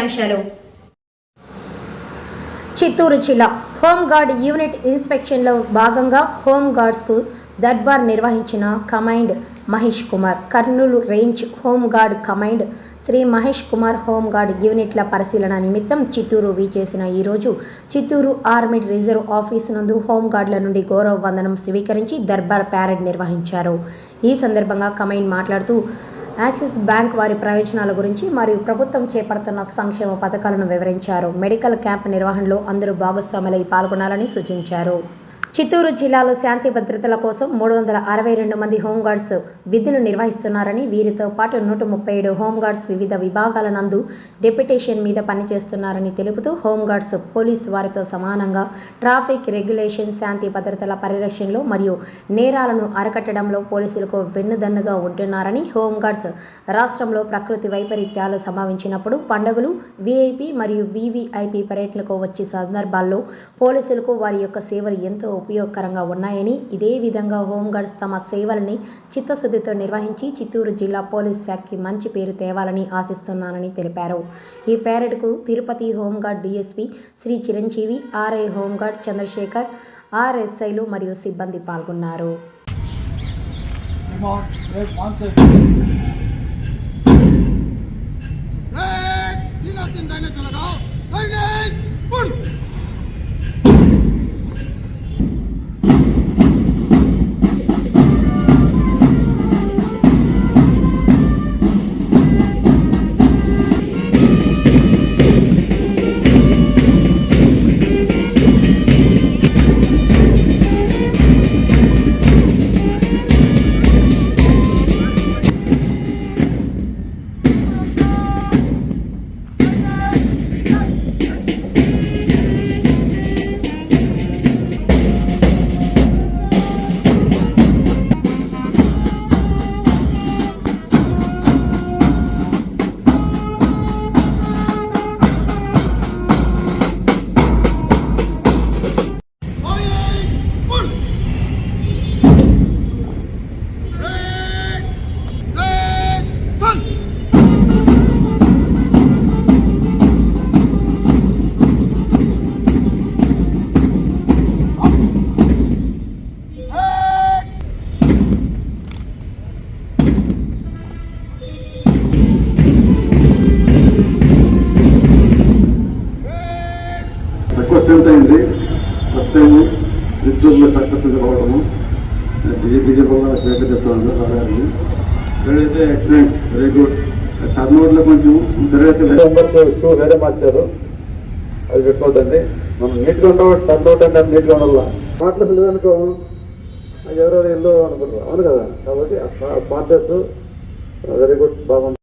ముఖ్యాంశాలు. చిత్తూరు జిల్లా home guard unit ఇన్స్పెక్షన్లో భాగంగా హోంగార్డ్స్కు దర్బార్ నిర్వహించిన command Mahesh Kumar. Kurnool range home guard command Shri Mahesh Kumar home guard యూనిట్ల పరిశీలన నిమిత్తం చిత్తూరు వీచేసిన ఈరోజు చిత్తూరు ఆర్మీ రిజర్వ్ ఆఫీస్ నందు హోంగార్డుల నుండి గౌరవ వందనం స్వీకరించి దర్బార్ ప్యారెడ్ నిర్వహించారు. ఈ సందర్భంగా కమాండ్ మాట్లాడుతూ యాక్సిస్ బ్యాంక్ వారి ప్రయోజనాల గురించి మరియు ప్రభుత్వం చేపడుతున్న సంక్షేమ పథకాలను వివరించారు. మెడికల్ క్యాంప్ నిర్వహణలో అందరూ భాగస్వాములై పాల్గొనాలని సూచించారు. చిత్తూరు జిల్లాలో శాంతి భద్రతల కోసం 362 మంది హోంగార్డ్స్ విధులు నిర్వహిస్తున్నారని, వీరితో పాటు 137 హోంగార్డ్స్ వివిధ విభాగాల నందు డెప్యుటేషన్ మీద పనిచేస్తున్నారని తెలుపుతూ హోంగార్డ్స్ పోలీసు వారితో సమానంగా ట్రాఫిక్ రెగ్యులేషన్, శాంతి భద్రతల పరిరక్షణలో మరియు నేరాలను అరికట్టడంలో పోలీసులకు వెన్నుదన్నుగా ఉంటున్నారని, హోంగార్డ్స్ రాష్ట్రంలో ప్రకృతి వైపరీత్యాలు సంభవించినప్పుడు, పండుగలు, వీఐపీ మరియు వీవీఐపీ పర్యటనలకు వచ్చే సందర్భాల్లో పోలీసులకు వారి యొక్క సేవలు ఎంతో ఉపయోగకరంగా ఉన్నాయని, ఇదే విధంగా హోంగార్డ్స్ తమ సేవలని చిత్తశుద్ధితో నిర్వహించి చిత్తూరు జిల్లా పోలీస్ శాఖకి మంచి పేరు తేవాలని ఆశిస్తున్నానని తెలిపారు. ఈ పేరెడ్కు Tirupati home guard DSP Shri Chiranjeevi, RI home guard Chandrashekar, ఆర్ఎస్ఐలు మరియు సిబ్బంది పాల్గొన్నారు. అయింది ఫస్ట్ టైం చిత్తూరులో సక్సెస్ఫుల్ కావడము బీజేపీ వల్ల స్పీకర్ చెప్తాను సాధారణంగా ఎక్కడైతే ఎక్సలెంట్ వెరీ గుడ్ టర్న్ ఓవర్లో కొంచెం సరైతే వేరే మార్చారు, అది పెట్టుకోవద్దండి. మనం నీట్గా ఉండవు, టర్న్ అవుట్ అంటే నీట్గా ఉండాల. మాటలు పిల్లదనుకో ఎవరెవరు ఎల్లో అనుకుంటారు, అవును కదా. కాబట్టి పార్టర్స్ వెరీ గుడ్, బాగుంది.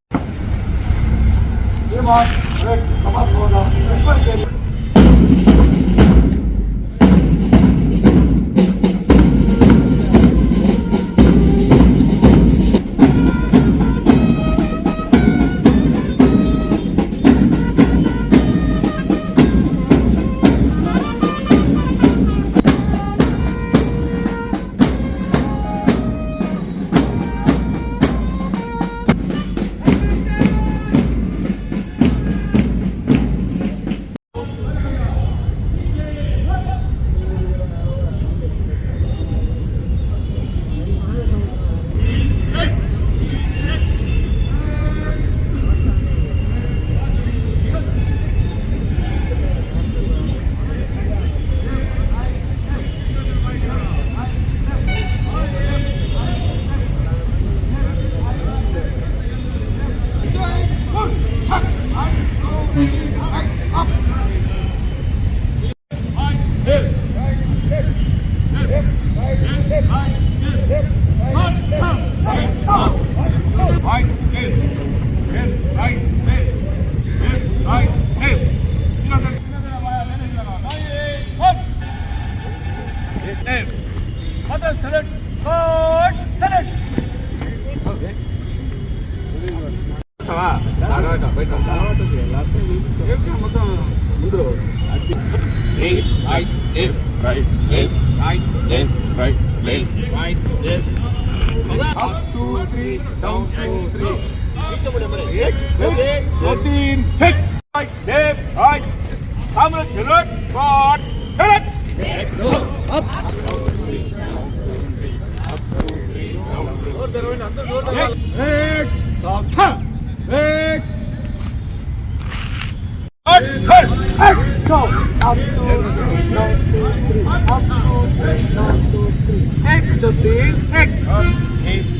Right, left, right, left, right, left, right, left. Up 2, 3, down 2, 3. 13, hit. Right, left, right. Camera select, forward, select.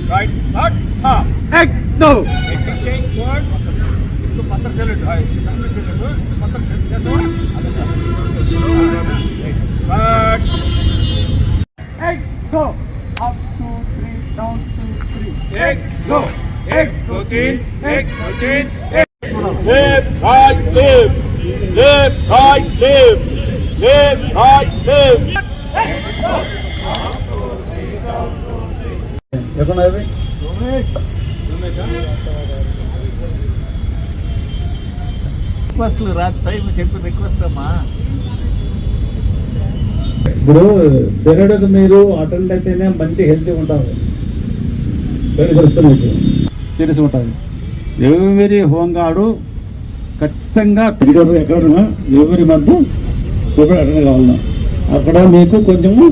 Right, not up. No. Change word. But go. Up 2 3 down 2 3. Go. 13. 13. Left, right, left. Left, right, left. Left, right, left. రిక్వెస్ట్లు రాజు సాహిబ్ చెప్పిన request అమ్మా. ఇప్పుడు period మీరు attend అయితేనే మంచి healthy ఉంటారు, తెలిసి ఉంటుంది. ఎవరి హోంగార్డు ఖచ్చితంగా పీరియడ్ ఎక్కడున్నా ఎవరి మధ్య అటెండ్ కావాలన్నా అక్కడ మీకు కొంచెము